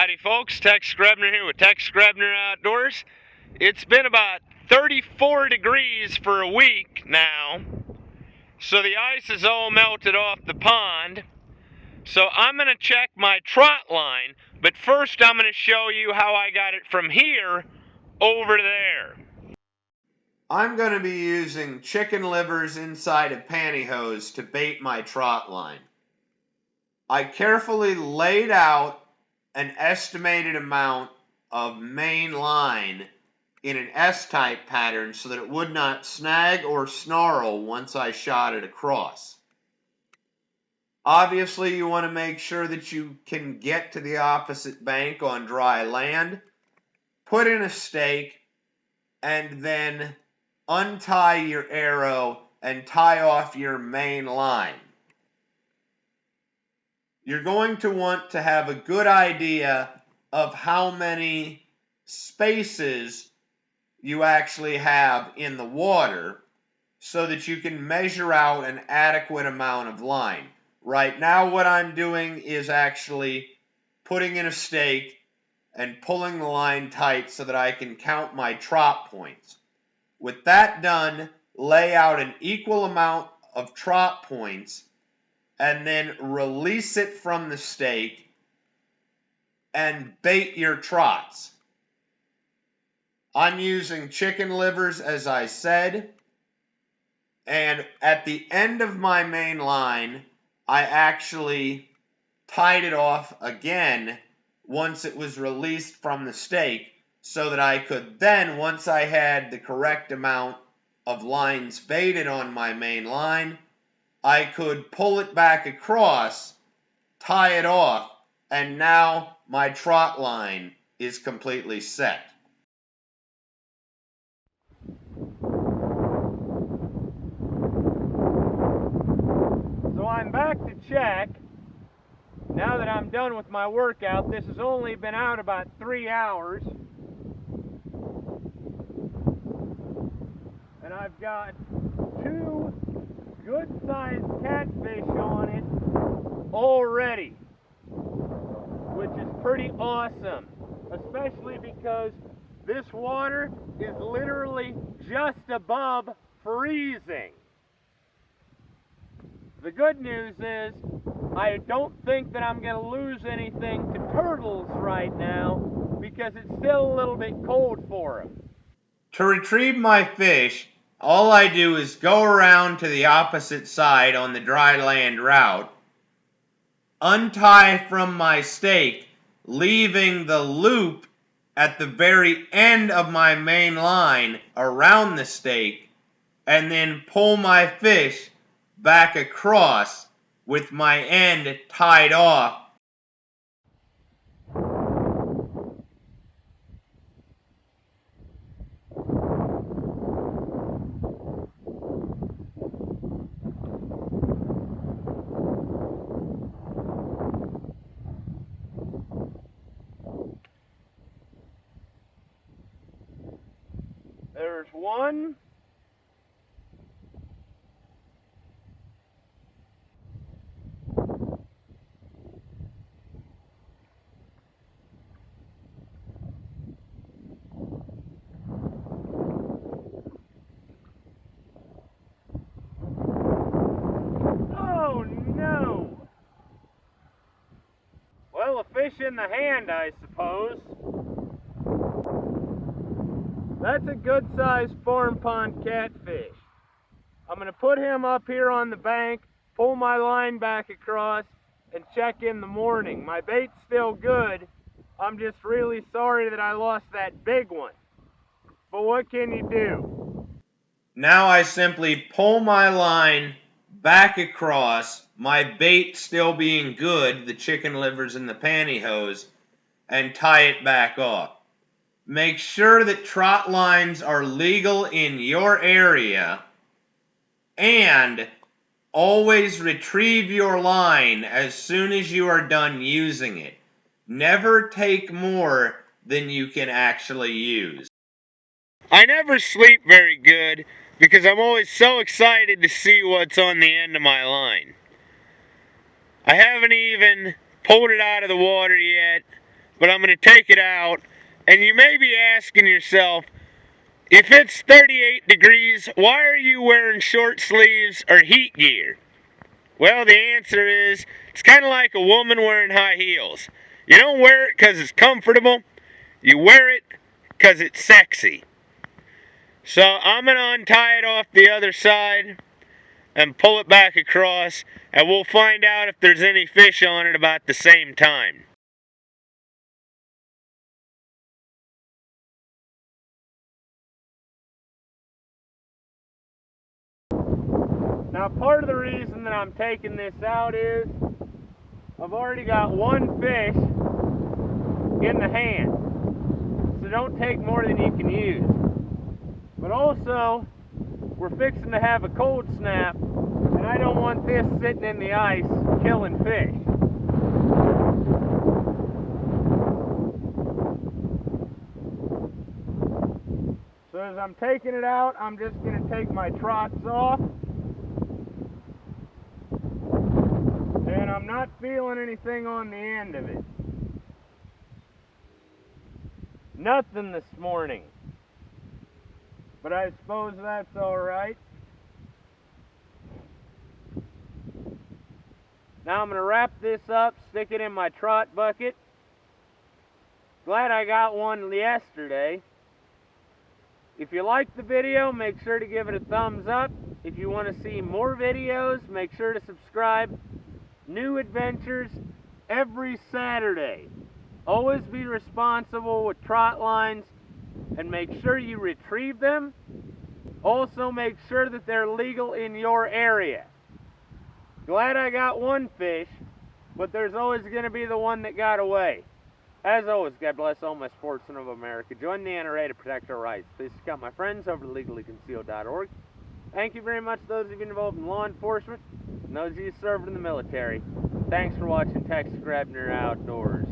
Howdy folks, GRebner here with GRebner Outdoors. It's been about 34 degrees for a week now, so the ice is all melted off the pond. So I'm going to check my trot line, but first I'm going to show you how I got it from here over there. I'm going to be using chicken livers inside of pantyhose to bait my trot line. I carefully laid out an estimated amount of main line in an S-type pattern so that it would not snag or snarl once I shot it across. Obviously, you want to make sure that you can get to the opposite bank on dry land, put in a stake, and then untie your arrow and tie off your main line. You're going to want to have a good idea of how many spaces you actually have in the water so that you can measure out an adequate amount of line. Right now what I'm doing is actually putting in a stake and pulling the line tight so that I can count my trot points. With that done, lay out an equal amount of trot points and then release it from the stake and bait your trots. I'm using chicken livers, as I said, and at the end of my main line, I actually tied it off again once it was released from the stake so that I could then, once I had the correct amount of lines baited on my main line, I could pull it back across, tie it off, and now my trot line is completely set. So I'm back to check. Now that I'm done with my workout, this has only been out about 3 hours. And I've got 2 good-sized catfish on it already, which is pretty awesome, especially because this water is literally just above freezing. The good news is I don't think that I'm going to lose anything to turtles right now because it's still a little bit cold for them. To retrieve my fish, all I do is go around to the opposite side on the dry land route, untie from my stake, leaving the loop at the very end of my main line around the stake, and then pull my fish back across with my end tied off. There's one. Oh no! Well, a fish in the hand, I suppose. That's a good-sized farm pond catfish. I'm going to put him up here on the bank, pull my line back across, and check in the morning. My bait's still good. I'm just really sorry that I lost that big one. But what can you do? Now I simply pull my line back across, my bait still being good, the chicken livers and the pantyhose, and tie it back off. Make sure that trot lines are legal in your area, and always retrieve your line as soon as you are done using it. Never take more than you can actually use. I never sleep very good because I'm always so excited to see what's on the end of my line. I haven't even pulled it out of the water yet, but I'm going to take it out. And you may be asking yourself, if it's 38 degrees, why are you wearing short sleeves or heat gear? Well, the answer is, it's kind of like a woman wearing high heels. You don't wear it because it's comfortable. You wear it because it's sexy. So I'm going to untie it off the other side and pull it back across, and we'll find out if there's any fish on it about the same time. Now, part of the reason that I'm taking this out is I've already got one fish in the hand, so don't take more than you can use. But also, we're fixing to have a cold snap, and I don't want this sitting in the ice killing fish. So as I'm taking it out, I'm just going to take my trots off. And I'm not feeling anything on the end of it. Nothing this morning. But I suppose that's alright. Now I'm going to wrap this up, stick it in my trot bucket. Glad I got one yesterday. If you liked the video, make sure to give it a thumbs up. If you want to see more videos, make sure to subscribe. New adventures every Saturday. Always be responsible with trot lines and make sure you retrieve them. Also make sure that they're legal in your area. Glad I got one fish, but there's always going to be the one that got away. As always, God bless all my sportsmen of America. Join the NRA to protect our rights. Please check out my friends over at legallyconcealed.org. Thank you very much to those of you involved in law enforcement and those of you serving in the military. Thanks for watching GRebner Outdoors.